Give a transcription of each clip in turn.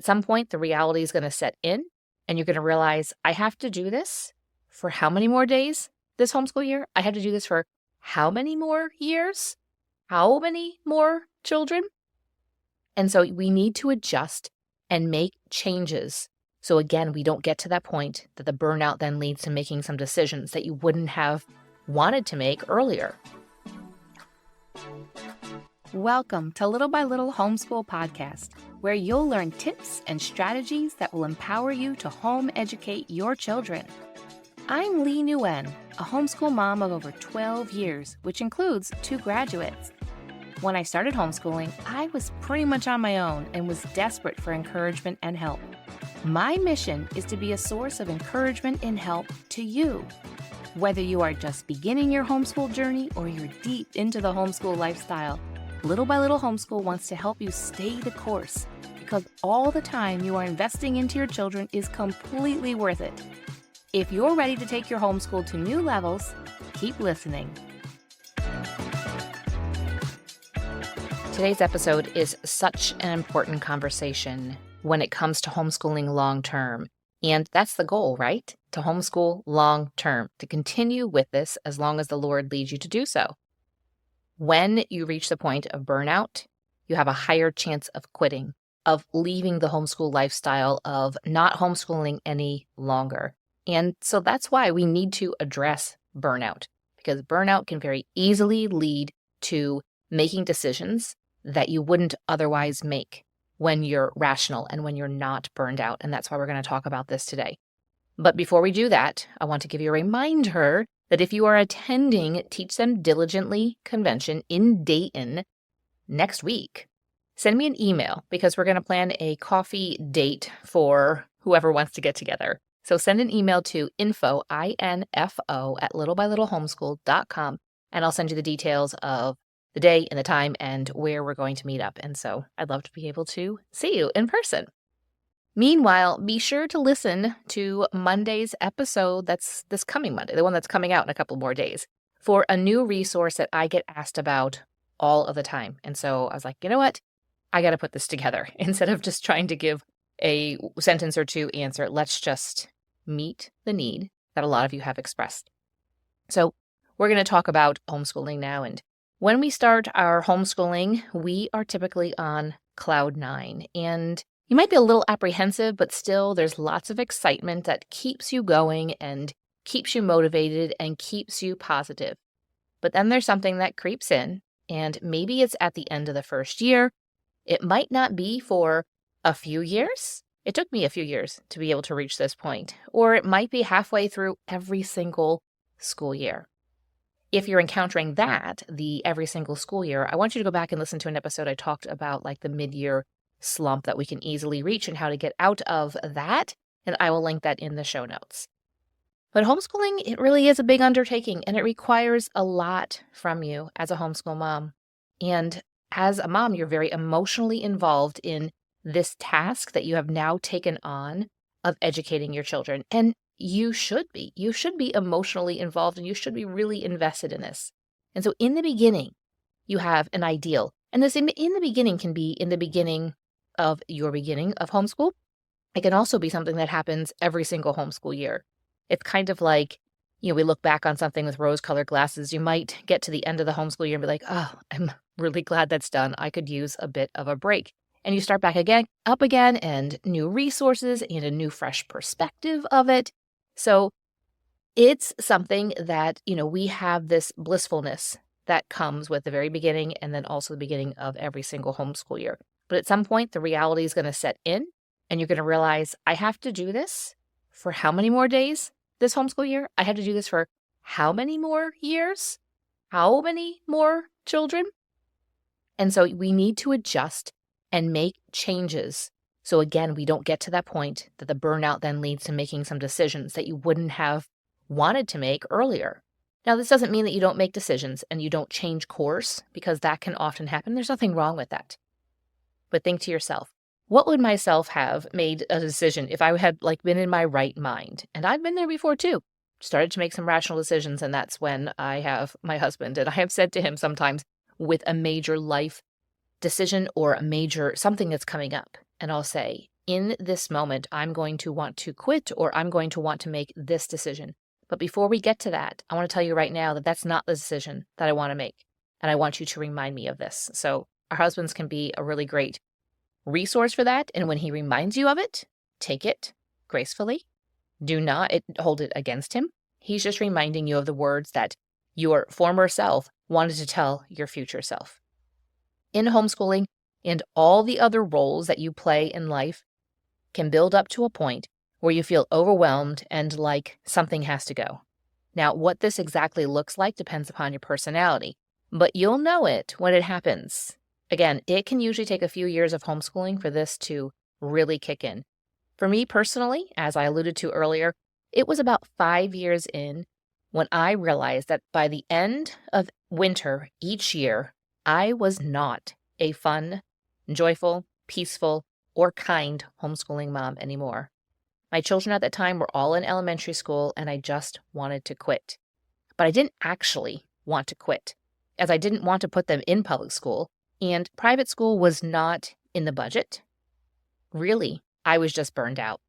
at some point, the reality is going to set in and you're going to realize, I have to do this for how many more days this homeschool year? I have to do this for how many more years? How many more children? And so we need to adjust and make changes. So again, we don't get to that point that the burnout then leads to making some decisions that you wouldn't have wanted to make earlier. Welcome to Little by Little Homeschool Podcast, where you'll learn tips and strategies that will empower you to home educate your children. I'm Leigh Nguyen, a homeschool mom of over 12 years, which includes 2 graduates. When I started homeschooling, I was pretty much on my own and was desperate for encouragement and help. My mission is to be a source of encouragement and help to you. Whether you are just beginning your homeschool journey or you're deep into the homeschool lifestyle, Little by Little Homeschool wants to help you stay the course, because all the time you are investing into your children is completely worth it. If you're ready to take your homeschool to new levels, keep listening. Today's episode is such an important conversation when it comes to homeschooling long term. And that's the goal, right? To homeschool long term, to continue with this as long as the Lord leads you to do so. When you reach the point of burnout, you have a higher chance of quitting, of leaving the homeschool lifestyle, of not homeschooling any longer. And so that's why we need to address burnout, because burnout can very easily lead to making decisions that you wouldn't otherwise make when you're rational and when you're not burned out. And that's why we're going to talk about this today. But before we do that, I want to give you a reminder that if you are attending Teach Them Diligently Convention in Dayton next week, send me an email because we're going to plan a coffee date for whoever wants to get together. So send an email to info@littlebylittlehomeschool.com, and I'll send you the details of the day and the time and where we're going to meet up. And so I'd love to be able to see you in person. Meanwhile, be sure to listen to Monday's episode, that's this coming Monday, the one that's coming out in a couple more days, for a new resource that I get asked about all of the time. And so I was like, you know what? I got to put this together. Instead of just trying to give a sentence or two answer, let's just meet the need that a lot of you have expressed. So we're going to talk about homeschooling now. And when we start our homeschooling, we are typically on cloud 9. And you might be a little apprehensive, but still there's lots of excitement that keeps you going and keeps you motivated and keeps you positive. But then there's something that creeps in, and maybe it's at the end of the first year. It might not be for a few years. It took me a few years to be able to reach this point, or it might be halfway through every single school year. If you're encountering that, the every single school year, I want you to go back and listen to an episode I talked about, like the mid-year slump that we can easily reach and how to get out of that, and I will link that in the show notes. But homeschooling, it really is a big undertaking, and it requires a lot from you as a homeschool mom. And as a mom, you're very emotionally involved in this task that you have now taken on of educating your children. And you should be. You should be emotionally involved, and you should be really invested in this. And so in the beginning, you have an ideal. And this in the beginning can be in the beginning of your beginning of homeschool. It can also be something that happens every single homeschool year. It's kind of like, we look back on something with rose-colored glasses. You might get to the end of the homeschool year and be like, oh, I'm really glad that's done. I could use a bit of a break. And you start back again, up again, and new resources and a new fresh perspective of it. So it's something that, we have this blissfulness that comes with the very beginning and then also the beginning of every single homeschool year. But at some point, the reality is going to set in and you're going to realize, I have to do this for how many more days this homeschool year? I have to do this for how many more years? How many more children? And so we need to adjust and make changes. So again, we don't get to that point that the burnout then leads to making some decisions that you wouldn't have wanted to make earlier. Now, this doesn't mean that you don't make decisions and you don't change course, because that can often happen. There's nothing wrong with that. But think to yourself, what would myself have made a decision if I had been in my right mind? And I've been there before too. Started to make some rational decisions, and that's when I have my husband. And I have said to him sometimes with a major life decision or a major something that's coming up, and I'll say, in this moment, I'm going to want to quit or I'm going to want to make this decision. But before we get to that, I want to tell you right now that that's not the decision that I want to make. And I want you to remind me of this. So our husbands can be a really great resource for that. And when he reminds you of it, take it gracefully. Do not hold it against him. He's just reminding you of the words that your former self wanted to tell your future self. In homeschooling and all the other roles that you play in life can build up to a point where you feel overwhelmed and like something has to go. Now, what this exactly looks like depends upon your personality, but you'll know it when it happens. Again, it can usually take a few years of homeschooling for this to really kick in. For me personally, as I alluded to earlier, it was about 5 years in when I realized that by the end of winter each year, I was not a fun, joyful, peaceful, or kind homeschooling mom anymore. My children at that time were all in elementary school and I just wanted to quit. But I didn't actually want to quit, as I didn't want to put them in public school, and private school was not in the budget. Really, I was just burned out.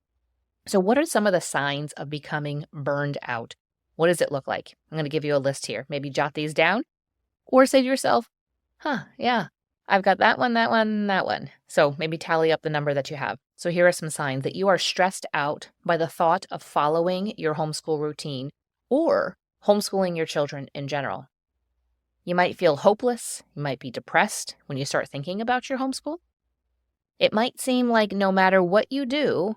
So what are some of the signs of becoming burned out? What does it look like? I'm going to give you a list here. Maybe jot these down or say to yourself, yeah, I've got that one, that one, that one. So maybe tally up the number that you have. So here are some signs that you are stressed out by the thought of following your homeschool routine or homeschooling your children in general. You might feel hopeless. You might be depressed when you start thinking about your homeschool. It might seem like no matter what you do,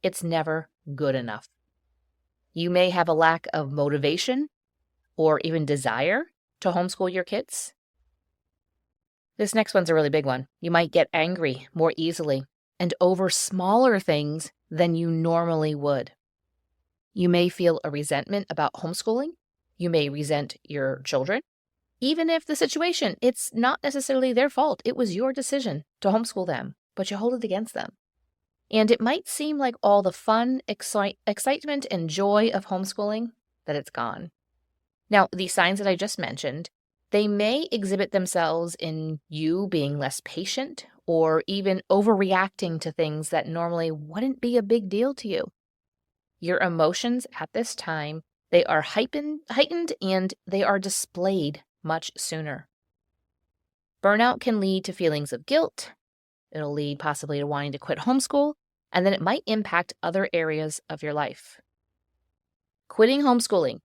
it's never good enough. You may have a lack of motivation or even desire to homeschool your kids. This next one's a really big one. You might get angry more easily and over smaller things than you normally would. You may feel a resentment about homeschooling. You may resent your children. Even if the situation, it's not necessarily their fault. It was your decision to homeschool them, but you hold it against them. And it might seem like all the fun, excitement, and joy of homeschooling, that it's gone. Now, these signs that I just mentioned, they may exhibit themselves in you being less patient or even overreacting to things that normally wouldn't be a big deal to you. Your emotions at this time, they are heightened and they are displayed much sooner. Burnout can lead to feelings of guilt. It'll lead possibly to wanting to quit homeschool, and then it might impact other areas of your life. Quitting homeschooling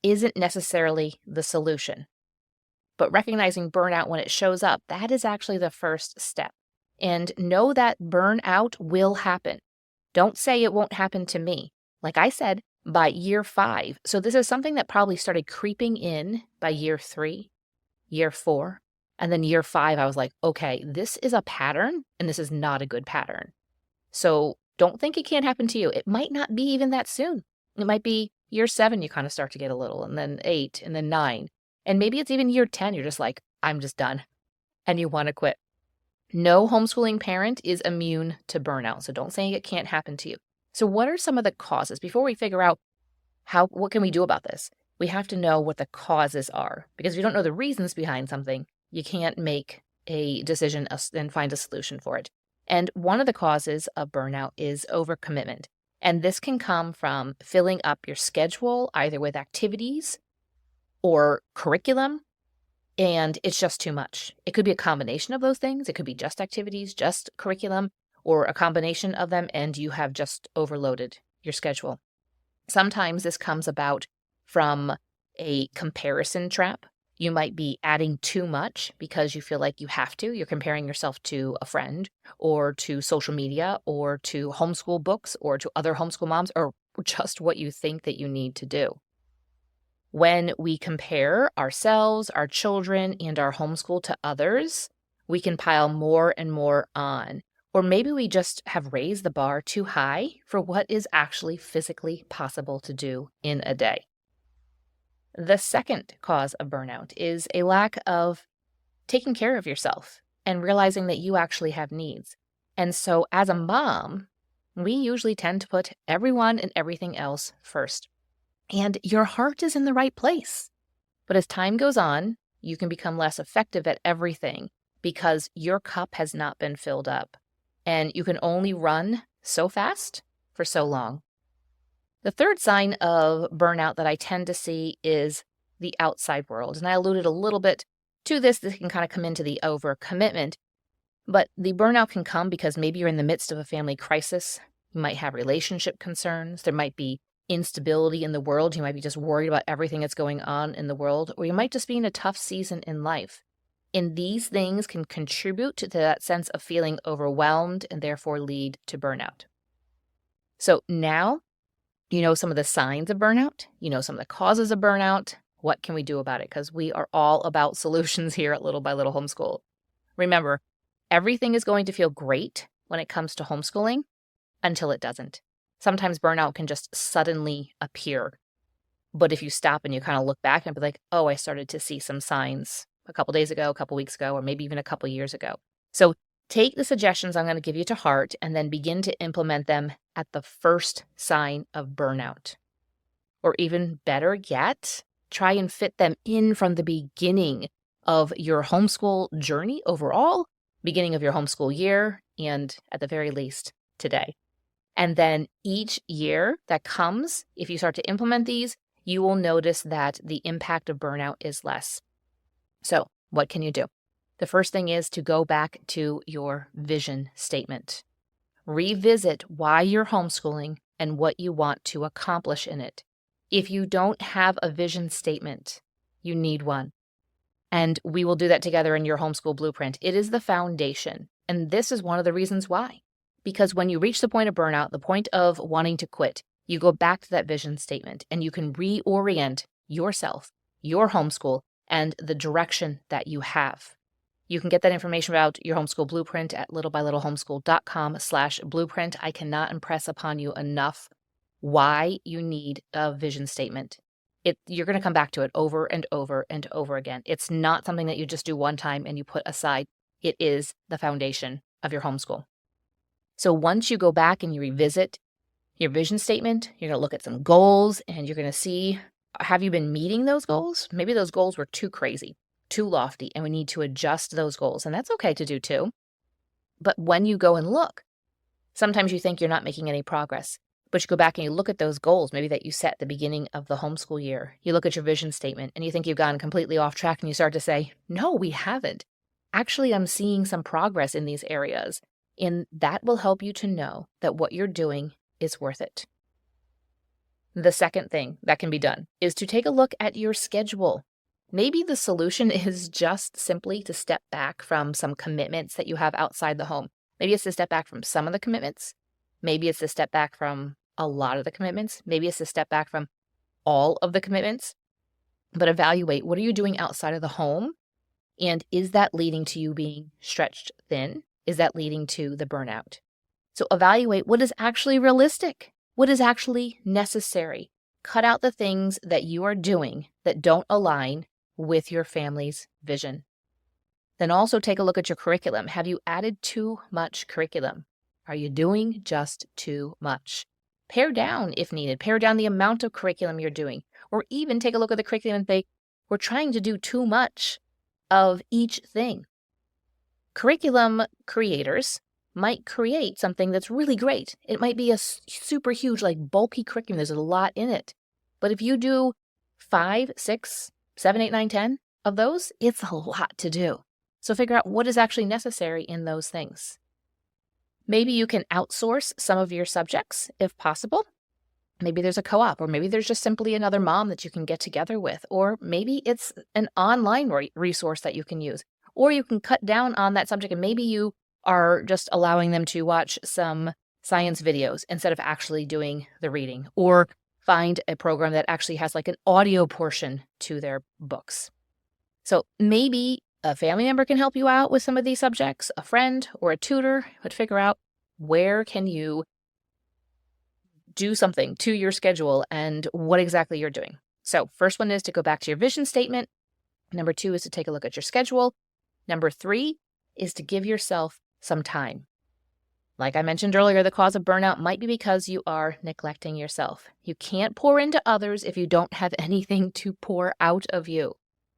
isn't necessarily the solution, but recognizing burnout when it shows up, that is actually the first step. And know that burnout will happen. Don't say it won't happen to me. Like I said, by year 5. So this is something that probably started creeping in by year 3, year 4, and then year 5, I was like, okay, this is a pattern and this is not a good pattern. So don't think it can't happen to you. It might not be even that soon. It might be year 7, you kind of start to get a little, and then 8, and then 9. And maybe it's even year 10, you're just like, I'm just done. And you want to quit. No homeschooling parent is immune to burnout. So don't say it can't happen to you. So what are some of the causes? Before we figure out what can we do about this, we have to know what the causes are. Because if you don't know the reasons behind something, you can't make a decision and find a solution for it. And one of the causes of burnout is overcommitment. And this can come from filling up your schedule, either with activities or curriculum, and it's just too much. It could be a combination of those things. It could be just activities, just curriculum, or a combination of them, and you have just overloaded your schedule. Sometimes this comes about from a comparison trap. You might be adding too much because you feel like you have to. You're comparing yourself to a friend or to social media or to homeschool books or to other homeschool moms or just what you think that you need to do. When we compare ourselves, our children, and our homeschool to others, we can pile more and more on. Or maybe we just have raised the bar too high for what is actually physically possible to do in a day. The second cause of burnout is a lack of taking care of yourself and realizing that you actually have needs. And so as a mom, we usually tend to put everyone and everything else first. And your heart is in the right place. But as time goes on, you can become less effective at everything because your cup has not been filled up. and you can only run so fast for so long. The third sign of burnout that I tend to see is the outside world. And I alluded a little bit to this. This can kind of come into the overcommitment. But the burnout can come because maybe you're in the midst of a family crisis. You might have relationship concerns. There might be instability in the world. You might be just worried about everything that's going on in the world. Or you might just be in a tough season in life. And these things can contribute to that sense of feeling overwhelmed and therefore lead to burnout. So now you know some of the signs of burnout. You know some of the causes of burnout. What can we do about it? Because we are all about solutions here at Little by Little Homeschool. Remember, everything is going to feel great when it comes to homeschooling until it doesn't. Sometimes burnout can just suddenly appear. But if you stop and you kind of look back and be like, oh, I started to see some signs a couple days ago, a couple weeks ago, or maybe even a couple years ago. So take the suggestions I'm going to give you to heart and then begin to implement them at the first sign of burnout. Or even better yet, try and fit them in from the beginning of your homeschool journey overall, beginning of your homeschool year, and at the very least, today. And then each year that comes, if you start to implement these, you will notice that the impact of burnout is less. So what can you do? The first thing is to go back to your vision statement. Revisit why you're homeschooling and what you want to accomplish in it. If you don't have a vision statement, you need one. And we will do that together in your homeschool blueprint. It is the foundation. And this is one of the reasons why. Because when you reach the point of burnout, the point of wanting to quit, you go back to that vision statement and you can reorient yourself, your homeschool, and the direction that you have. You can get that information about your homeschool blueprint at littlebylittlehomeschool.com/blueprint. I cannot impress upon you enough why you need a vision statement. You're going to come back to it over and over and over again. It's not something that you just do one time and you put aside. It is the foundation of your homeschool. So once you go back and you revisit your vision statement, you're going to look at some goals and you're going to see, have you been meeting those goals? Maybe those goals were too crazy, too lofty, and we need to adjust those goals. And that's okay to do too. But when you go and look, sometimes you think you're not making any progress, but you go back and you look at those goals, maybe that you set at the beginning of the homeschool year. You look at your vision statement and you think you've gone completely off track and you start to say, no, we haven't. Actually, I'm seeing some progress in these areas. And that will help you to know that what you're doing is worth it. The second thing that can be done is to take a look at your schedule. Maybe the solution is just simply to step back from some commitments that you have outside the home. Maybe it's to step back from some of the commitments. Maybe it's to step back from a lot of the commitments. Maybe it's to step back from all of the commitments. But evaluate, what are you doing outside of the home? And is that leading to you being stretched thin? Is that leading to the burnout? So evaluate what is actually realistic, what is actually necessary. Cut out the things that you are doing that don't align with your family's vision. Then also take a look at your curriculum. Have you added too much curriculum? Are you doing just too much? Pare down if needed. Pare down the amount of curriculum you're doing. Or even take a look at the curriculum and think, we're trying to do too much of each thing. Curriculum creators might create something that's really great. It might be a super huge, like bulky curriculum. There's a lot in it. But if you do 5, 6, 7, 8, 9, 10 of those, it's a lot to do. So figure out what is actually necessary in those things. Maybe you can outsource some of your subjects if possible. Maybe there's a co-op, or maybe there's just simply another mom that you can get together with, or maybe it's an online resource that you can use. Or you can cut down on that subject and maybe you are just allowing them to watch some science videos instead of actually doing the reading. Or find a program that actually has like an audio portion to their books. So maybe a family member can help you out with some of these subjects, a friend or a tutor, but figure out where can you do something to your schedule and what exactly you're doing. So first one is to go back to your vision statement. Number 2 is to take a look at your schedule. Number 3 is to give yourself some time. Like I mentioned earlier, the cause of burnout might be because you are neglecting yourself. You can't pour into others if you don't have anything to pour out of you.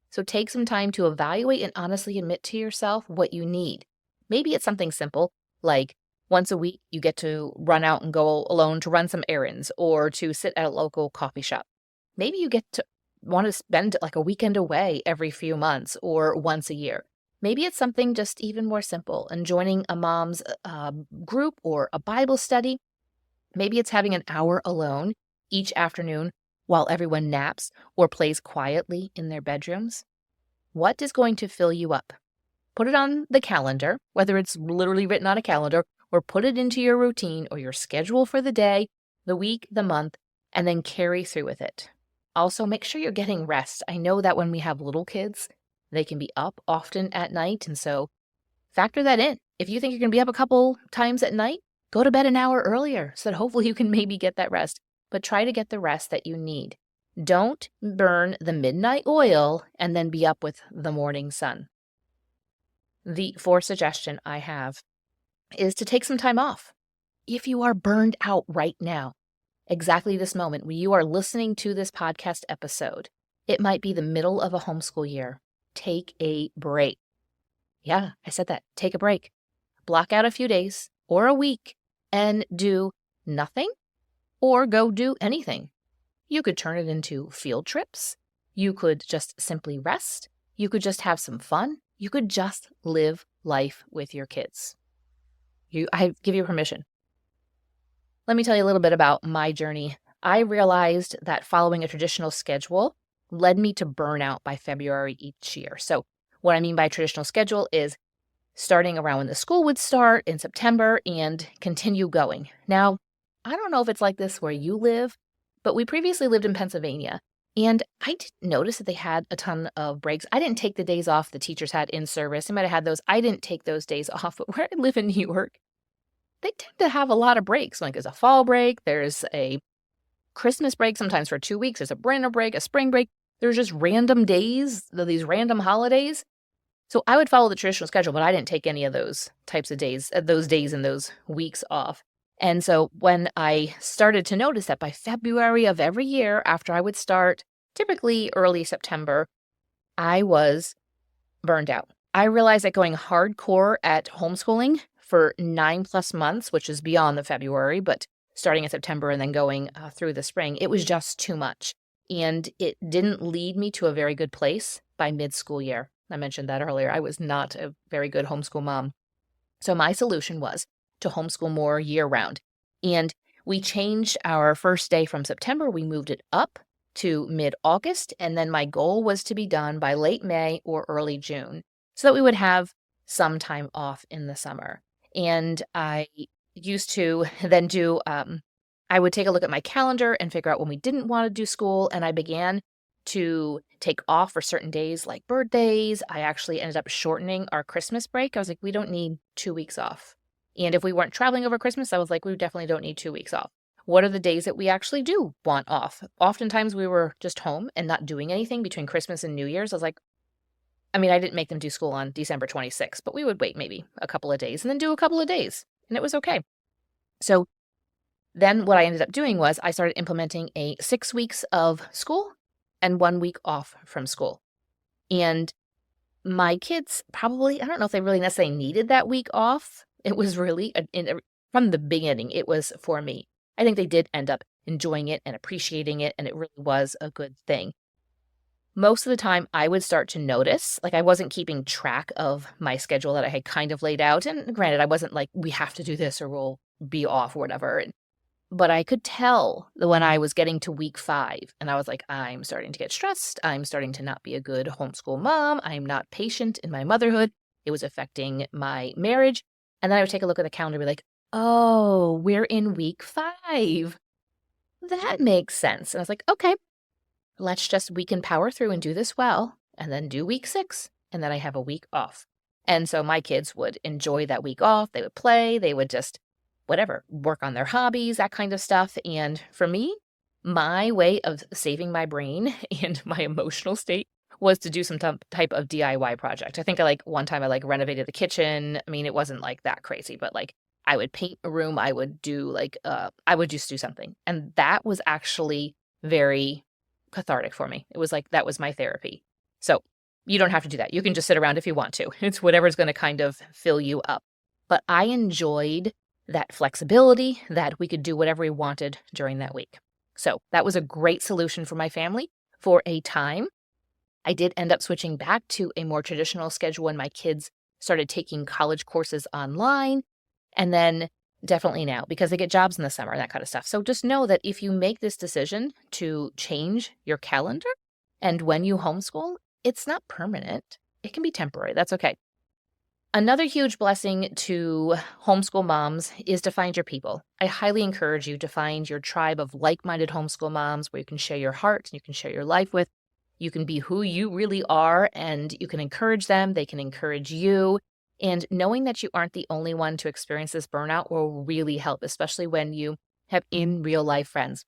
So take some time to evaluate and honestly admit to yourself what you need. Maybe it's something simple like Once a week, you get to run out and go alone to run some errands or to sit at a local coffee shop. Maybe you get to want to spend like a weekend away every few months or once a year. Maybe it's something just even more simple and joining a mom's group or a Bible study. Maybe it's having an hour alone each afternoon while everyone naps or plays quietly in their bedrooms. What is going to fill you up? Put it on the calendar, whether it's literally written on a calendar, or put it into your routine or your schedule for the day, the week, the month, and then carry through with it. Also, make sure you're getting rest. I know that when we have little kids, they can be up often at night, and so factor that in. If you think you're going to be up a couple times at night, go to bed an hour earlier so that hopefully you can maybe get that rest, but try to get the rest that you need. Don't burn the midnight oil and then be up with the morning sun. The fourth suggestion I have is to take some time off. If you are burned out right now, exactly this moment when you are listening to this podcast episode, it might be the middle of a homeschool year. Take a break. Yeah, I said that. Take a break. Block out a few days or a week and do nothing or go do anything. You could turn it into field trips. You could just simply rest. You could just have some fun. You could just live life with your kids. I give you permission. Let me tell you a little bit about my journey. I realized that following a traditional schedule led me to burnout by February each year. So what I mean by traditional schedule is starting around when the school would start in September and continue going. Now, I don't know if it's like this where you live, but we previously lived in Pennsylvania, and I didn't notice that they had a ton of breaks. I didn't take the days off the teachers had in service. They might have had those. I didn't take those days off, but where I live in New York, they tend to have a lot of breaks. Like there's a fall break, there's a Christmas break, sometimes for 2 weeks, there's a winter break, a spring break. There's just random days, these random holidays. So I would follow the traditional schedule, but I didn't take any of those types of days, those days and those weeks off. And so when I started to notice that by February of every year after I would start, typically early September, I was burned out. I realized that going hardcore at homeschooling for 9+ months, which is beyond the February, but starting in September and then going through the spring, it was just too much. And it didn't lead me to a very good place by mid-school year. I mentioned that earlier. I was not a very good homeschool mom. So my solution was to homeschool more year-round. And we changed our first day from September. We moved it up to mid-August. And then my goal was to be done by late May or early June so that we would have some time off in the summer. And I used to then do, I would take a look at my calendar and figure out when we didn't want to do school. And I began to take off for certain days like birthdays. I actually ended up shortening our Christmas break. I was like, we don't need 2 weeks off. And if we weren't traveling over Christmas, I was like, we definitely don't need 2 weeks off. What are the days that we actually do want off? Oftentimes we were just home and not doing anything between Christmas and New Year's. I was like, I didn't make them do school on December 26th, but we would wait maybe a couple of days and then do a couple of days. And it was okay. So then what I ended up doing was I started implementing a 6 weeks of school and 1 week off from school. And my kids probably, I don't know if they really necessarily needed that week off. It was really, from the beginning, it was for me. I think they did end up enjoying it and appreciating it, and it really was a good thing. Most of the time, I would start to notice, like I wasn't keeping track of my schedule that I had kind of laid out. And granted, I wasn't like, we have to do this or we'll be off or whatever. But I could tell that when I was getting to week 5 and I was like, I'm starting to get stressed. I'm starting to not be a good homeschool mom. I'm not patient in my motherhood. It was affecting my marriage. And then I would take a look at the calendar and be like, oh, we're in week 5. That makes sense. And I was like, okay, we can power through and do this well and then do week 6. And then I have a week off. And so my kids would enjoy that week off. They would play. They would just work on their hobbies, that kind of stuff. And for me, my way of saving my brain and my emotional state was to do some type of DIY project. I think one time I renovated the kitchen. It wasn't like that crazy, but I would paint a room. I would do I would just do something. And that was actually very cathartic for me. It was that was my therapy. So you don't have to do that. You can just sit around if you want to. It's whatever's going to kind of fill you up. But I enjoyed that flexibility that we could do whatever we wanted during that week. So that was a great solution for my family for a time. I did end up switching back to a more traditional schedule when my kids started taking college courses online, and then definitely now because they get jobs in the summer, that kind of stuff. So just know that if you make this decision to change your calendar and when you homeschool, it's not permanent. It can be temporary. That's okay. Another huge blessing to homeschool moms is to find your people. I highly encourage you to find your tribe of like-minded homeschool moms where you can share your heart and you can share your life with. You can be who you really are and you can encourage them. They can encourage you. And knowing that you aren't the only one to experience this burnout will really help, especially when you have in real life friends.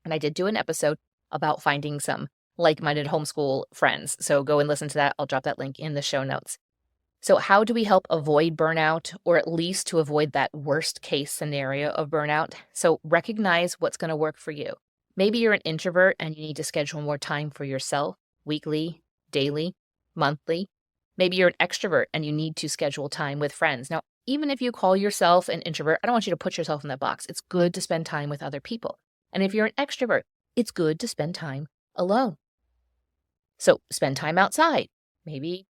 And I did do an episode about finding some like-minded homeschool friends. So go and listen to that. I'll drop that link in the show notes. So how do we help avoid burnout, or at least to avoid that worst case scenario of burnout? So recognize what's going to work for you. Maybe you're an introvert and you need to schedule more time for yourself, weekly, daily, monthly. Maybe you're an extrovert and you need to schedule time with friends. Now, even if you call yourself an introvert, I don't want you to put yourself in that box. It's good to spend time with other people. And if you're an extrovert, it's good to spend time alone. So spend time outside. Maybe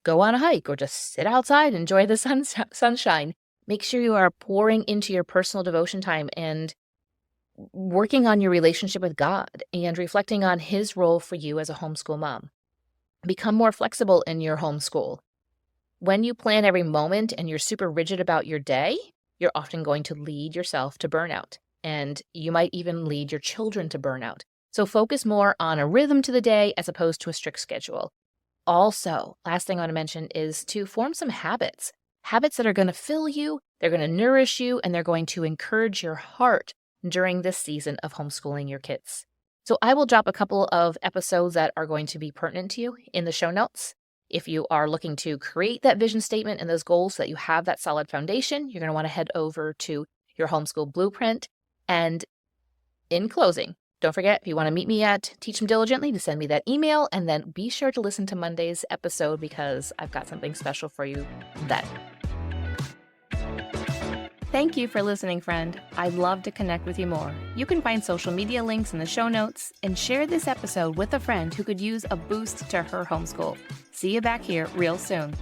go on a hike or just sit outside, enjoy the sunshine. Make sure you are pouring into your personal devotion time and working on your relationship with God and reflecting on His role for you as a homeschool mom. Become more flexible in your homeschool. When you plan every moment and you're super rigid about your day, you're often going to lead yourself to burnout, and you might even lead your children to burnout. So focus more on a rhythm to the day as opposed to a strict schedule. Also, last thing I want to mention is to form some habits that are going to fill you, they're going to nourish you, and they're going to encourage your heart during this season of homeschooling your kids. So I will drop a couple of episodes that are going to be pertinent to you in the show notes. If you are looking to create that vision statement and those goals so that you have that solid foundation, you're going to want to head over to your homeschool blueprint. And in closing, don't forget, if you want to meet me at Teach Them Diligently, to send me that email, and then be sure to listen to Monday's episode because I've got something special for you then. Thank you for listening, friend. I'd love to connect with you more. You can find social media links in the show notes and share this episode with a friend who could use a boost to her homeschool. See you back here real soon.